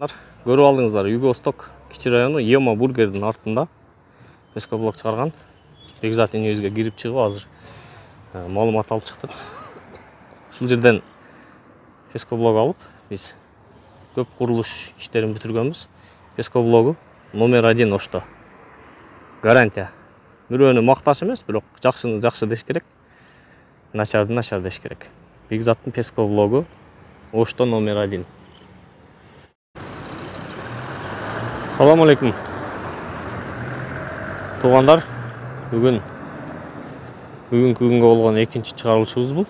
Көрүп алдыңыздар, Юго-Восток кичи району Йома бургердин артында пескоблок чыгарган. Бекзат энебизге кирип чыгып азыр маалымат алып чыктык. Ушул жерден пескоблок алып, биз көп курулуш иштерин бүтүргөнбүз. Пескоблогу номер 1 ошто. Гарантия. Бирөөнү макташ эмес, бирок жакшыны жакшы деш керек. Начарды начар деш керек. Бекзаттын пескоблогу ошто номер 1. Салам алейкум. Туугандар, бүгүнкү күнгө болгон экинчи чыгарылышыбыз бул.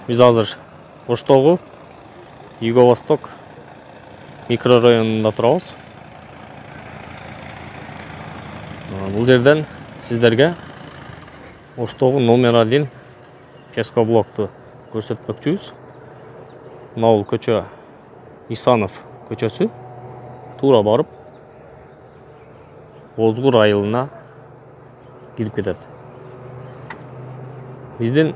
Биз азыр Оштогу Юго-Восток микрорайонунда турабыз. Бул жерден сиздерге Оштогу номер 1 пескоблокту көрсөтмөкчүбүз. Мына бул көчө Исанов көчөсү. Туура барып Озгур айылына кирип кетет. Биздин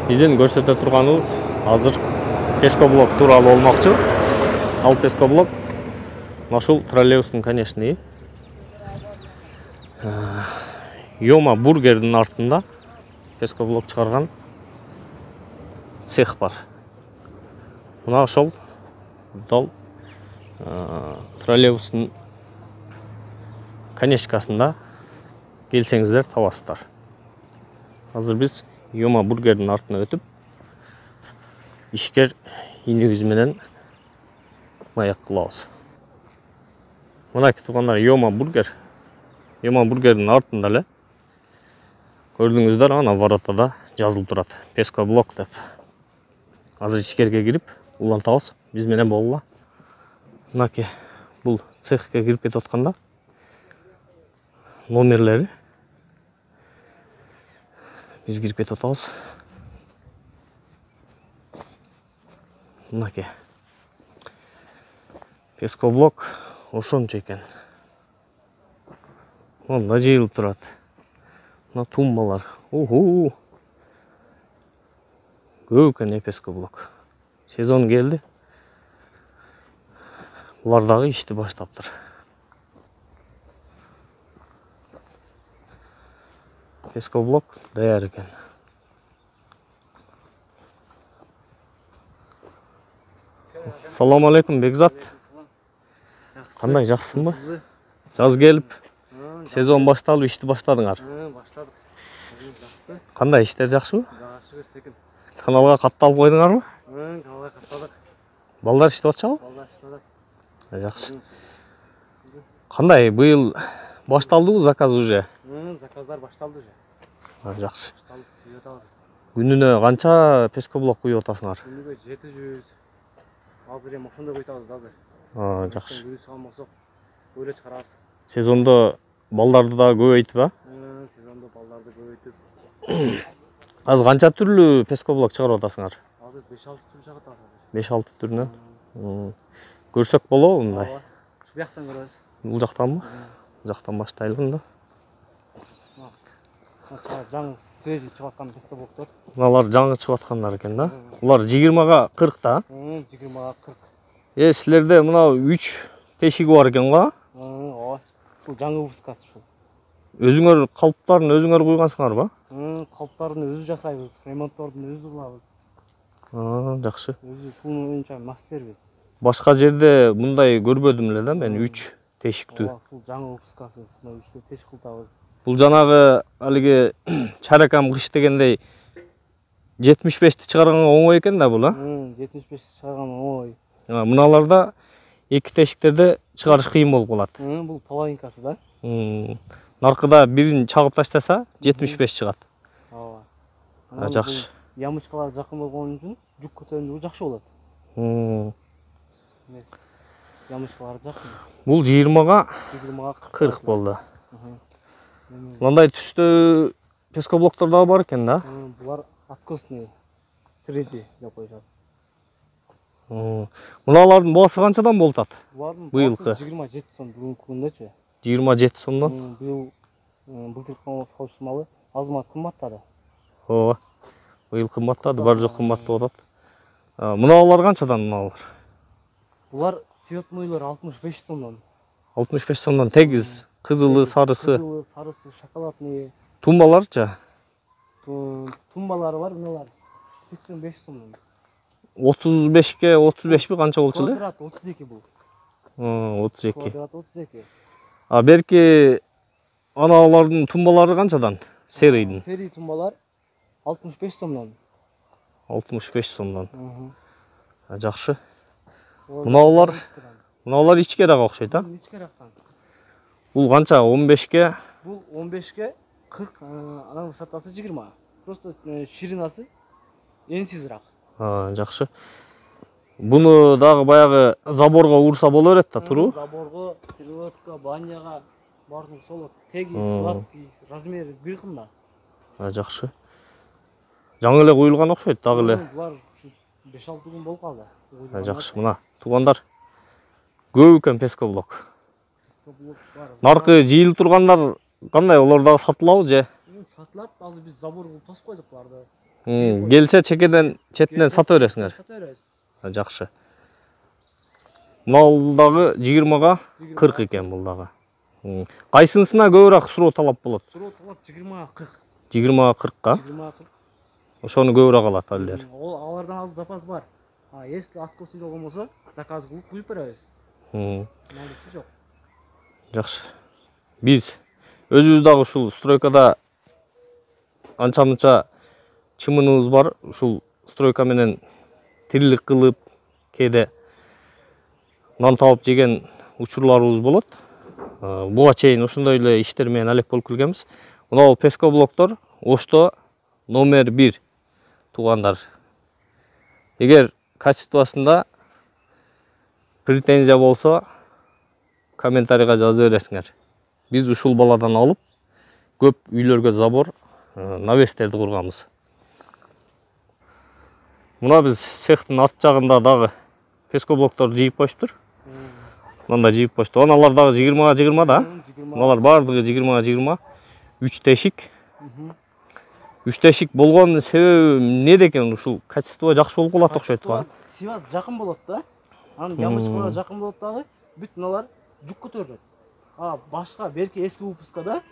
көрсөтө турганыбыз азыр пескоблок тууралуу болмокчу. Ал пескоблок ушул троллейбустун конечный Йома бургердин артында пескоблок чыгарган цех бар. Мына ошол дал троллейбустун конечкасында келсеңиздер табасыздар. Азыр биз Йома бургердин артына өтүп, ишкер инибиз менен маек кылабыз. Мына туугандар, Йома бургердин артында эле көрдүңүздөр, ана воротада жазылып турат пескоблок деп. Азыр ишкерге кирип улантабыз, биз менен болула. Мынаки бул цехке кирип кетип атканда номерлери биз кирип кетип атабыз. Мынаки пескоблок ошончо экен. Мында жыйылып турат. Мына тумбалар. Көп экен пескоблок. Сезон келди. Булар дагы ишти баштаптыр. Пескоблок даяр экен. Салам алейкум, Бекзат. Кандай, жакшысыңбы? Жаз келип, сезон башталып, ишти баштадыңар. Баштадык. Жакшыбы? Кандай, иштер жакшыбы? Жакшы берсекин. Каналга катталып койдуңарбы? Каналга катталдык. Балдар иштеп атышабы? Балдар иштеп атат. Жакшы. Кандай, быйыл башталдыбы заказ уже? Заказдар башталды уже. Жакшы. Башталып күйүп атабыз. Күнүнө канча пескоблок күйүп атасыңар? Күнүгө 700. Азыр эми ошондой күйүп атабыз азыр. Жакшы. Күнү салмасак, ойло чыгарабыз. Сезондо балдарды да көбөйтүп, Сезондо балдарды көбөйтүп. Азыр канча түрлүү пескоблок чыгарып атасыңар? Азыр 5-6 түр чыгарып атабыз азыр. 5-6 түрүнөн. Көрсөк болобу мындай? Ушу бияктан көрөбүз. Бул жактанбы? Бул жактан баштайлы мында. Жаңы свежий чыгып аткан пескоблоктор. Мыналар жаңы чыгып аткандар экен да. Булар 20га 40 да. 20га 40. Силерде мына 3 тешиги бар экен го? Ооба. Бул жаңы выпускасы ушул. Өзүңөр калыптарын өзүңөр куйгансыңарбы? Калыптарын өзү жасайбыз, ремонттордун өзү кылабыз. Жакшы. Өзү ушунун боюнча мастербиз. Башка жерде мындай көрбөдүм эле да мен 3 тешиктүү. Ушул жаңы выпускасы, ушуну 3 тешик кылтабыз. Бул жанагы алиги чаракам кыш дегендей 75ти чыгарганга оңой экен да бул, 75 чыгарган оңой. Мыналарда 2 тешиктерде чыгарыш кыйын болуп калат. Бул половинкасы да. Наркыда бирин чагып таштаса 75 чыгат. Ооба. Жакшы. Ямычкалар жакын болгон үчүн жүк көтөрүмдүгү жакшы болот. Ямычкалар жакын. Бул 20га 40 болду. Мындай түстө пескоблоктор дагы бар экен да. Булар откосный 3D деп коюшат. Мыналардын баасы канчадан болуп атат? Булардын быйылкы 27 сом бүгүнкү күндөчү. 27 сомдон. Быйыл былтыркы салыштырмалуу аз маз кымбаттады. Ооба. Быйыл кымбаттады, бар жок кымбат болуп атат. Мыналар канчадан мыналар? Булар цветнойлар 65 сомдон. 65 сомдон тегиз, кызылы, сарысы. Кызылы, сарысы, шоколадный. Тумбаларчы? Тумбалары бар, мыналар 85 сомдон. 35ке 35 канча болчу эле? Квадрат 32 бул. 32. Квадрат 32. Берки аналардын тумбалары канчадан? Серийдин. Серий тумбалар 65 сомдон. 65 сомдон. Жакшы. Мыналар ичкерак окшойт, а? Ичкерактан. Бул канча? 15ке? Бул 15ке 40, анын сатасы 20. Просто ширинасы энсизирак. Жакшы. Буну дагы баягы заборго урса боло берет да, туру? Заборго, перегородка, баняга баардыгы солот. Тегиз, гладкий, размери бир кымда. Жакшы. Жаңы эле куюлган окшойт дагы эле. Булар 5-6 күн болуп калды. Жакшы, мына туугандар көп экен пескоблок. Наркы жыйылып тургандар кандай, олар дагы сатылабы же? Сатылат, азыр биз забор кылып тосуп койдук буларды. Келсе четинен сата бересиңер. Сата беребиз. Жакшы. Мынал дагы 20га 40 экен бул дагы. Кайсынысына көбүрөөк суроо талап болот? Суроо талап 20га 40. 20га 40ка? 20га 40. Ошону көбүрөөк алат алар. Алардан аз запас бар. Если откосун болгон болсо, заказ кылып куюп беребиз. Наличи жок. Жакшы. Биз өзүбүз дагы ушул стройкада анча-мынча чымыныбыз бар. Ушул стройка менен тирилик кылып, кээде нан табып жеген учурларыбыз болот. Буга чейин ушундай эле иштер менен алек болуп келгенбиз. Мына бул пескоблоктор Ошто номер 1 туугандар. Эгер качествосунда претензия болсо, комментарийга жазып бересиңер. Биз ушул баладан алып көп үйлөргө забор, навестерди курганбыз. Мына биз цехтин арт жагында дагы пескоблоктор жыйып коюштур. Мында жыйып коюшту. Аналар дагы 20га 20 да. Мыналар баардыгы 20га 20. 3 тешик. 3 тешик болгонун себеби эмнеде экен? Ушул качество жакшы болуп калат окшойт го. Сивас жакын болот да. Анын ямычкага жакын болот дагы. Бүт мыналар жүк көтөрүлөт. Башка берки эски выпускада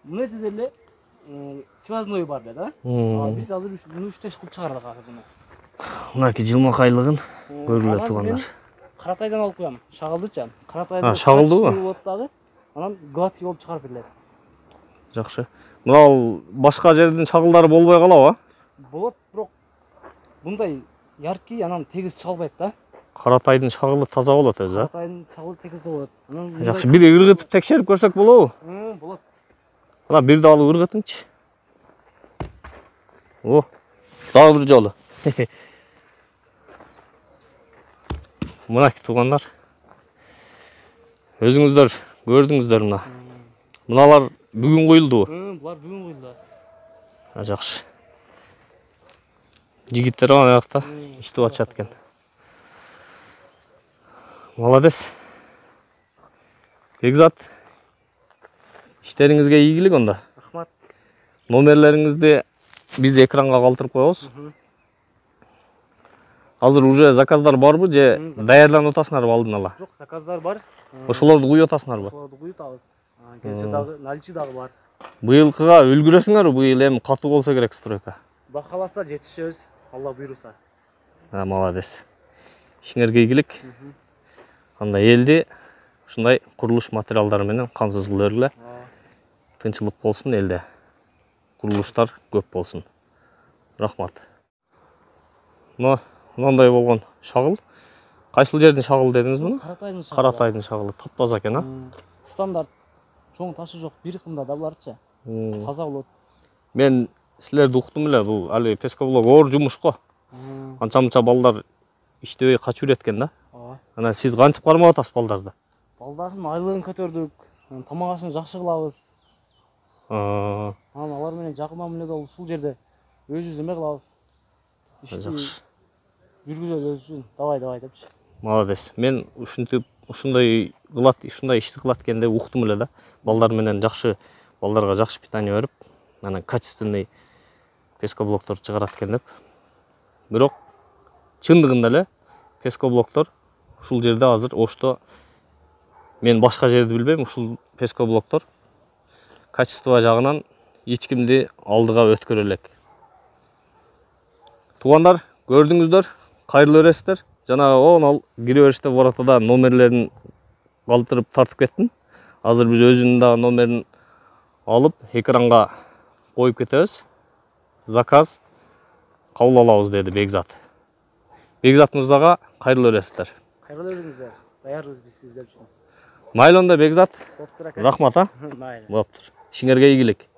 мындай деле связной бар да. Биз азыр 3 тешик кылып чыгардык азыр буну. Мынаки жылмакайлыгын көрүлөт туугандар. Каратайдан алып коям, шагылдычы. Каратайдан шагылдыбы? болот дагы. Анан гладкий болуп чыгарып берилет. Жакшы. Мына башка жердин чагылдары болбой калабы? Болот, бирок мындай яркий, анан тегиз чалбайт да. Каратайдын шагылы таза болот өзү, а? Каратайдын чагылы тегиз болот. Жакшы, бири ыргытып текшерип көрсөк болобу? Болот. Мына бирди алып ыргытыңчы. Дагы бир жолу. Мынaki туугандар. Өзүңүздөр көрдүңүздөр мына. Мыналар бүгүн коюлдубу? Булар бүгүн коюлду. Жакшы. Жигиттер ана жакта иштеп атышат экен. Молодец. Бекзат. Иштериңизге ийгилик онда. Рахмат. Номерлериңизди биз экранга калтырып коебуз. Азыр уже заказдар барбы же даярданып атасыңарбы алдын ала? Жок, заказдар бар. Ошолорду куюп атасыңарбы? Ошолорду куюп атабыз. Келсе дагы наличи дагы бар. Быйылкыга үлгүрөсүңөрбү? Быйыл эми катуу болсо керек стройка. Кудай кааласа жетишебиз. Алла буйруса. Молодец. Ишиңерге ийгилик. Анда элди ушундай курулуш материалдары менен камсыз кыла бергиле. Тынчылык болсун элде. Курулуштар көп болсун. Рахмат. Мындай болгон шагыл. Кайсыл жердин шагылы дедиңиз буну? Каратайдын шагылы. Каратайдын шагылы таптаза экен, а? Стандарт. Чоң ташы жок, бир кымда да буларчы. Таза болот. Мен силерди уктум эле, бул али пескоблок оор жумуш го. Анча-мынча балдар иштебей качып жүрөт экен да. Анан сиз кантип кармап атасыз балдарды? Балдардын айлыгын көтөрдүк. Тамак ашын жакшы кылабыз. Анан алар менен жакын мамиледе болуп ушул жерде өзүбүз эме кылабыз. Ишти жүргүзөбүз үчүн. Давай депчи. Молодец. Мен ушундай ишти кылат экен деп уктум эле да. Балдар менен балдарга жакшы питание берип, анан качественный пескоблоктор чыгарат экен деп. Бирок чындыгында эле пескоблоктор ушул жерде азыр Ошто, мен башка жерди билбейм, ушул пескоблоктор качество жагынан эч кимди алдыга өткөрө элек. Туугандар, көрдүңүздөр, кайрылуу бересиздер. Жанагы ал кире бериште воротада номерлерин калтырып тартып кеттим. Азыр биз өзүнүн дагы номерин алып экранга коюп кетебиз. Заказ кабыл алабыз деди Бекзат. Бекзат мырзага кайрылуу бересиздер. Кайрылуу бериңиздер. Даярбыз биз сиздер үчүн. Майлы онда Бекзат. Боптур ака. Рахмат, а? Майлы. Боптур. Ишиңерге ийгилик.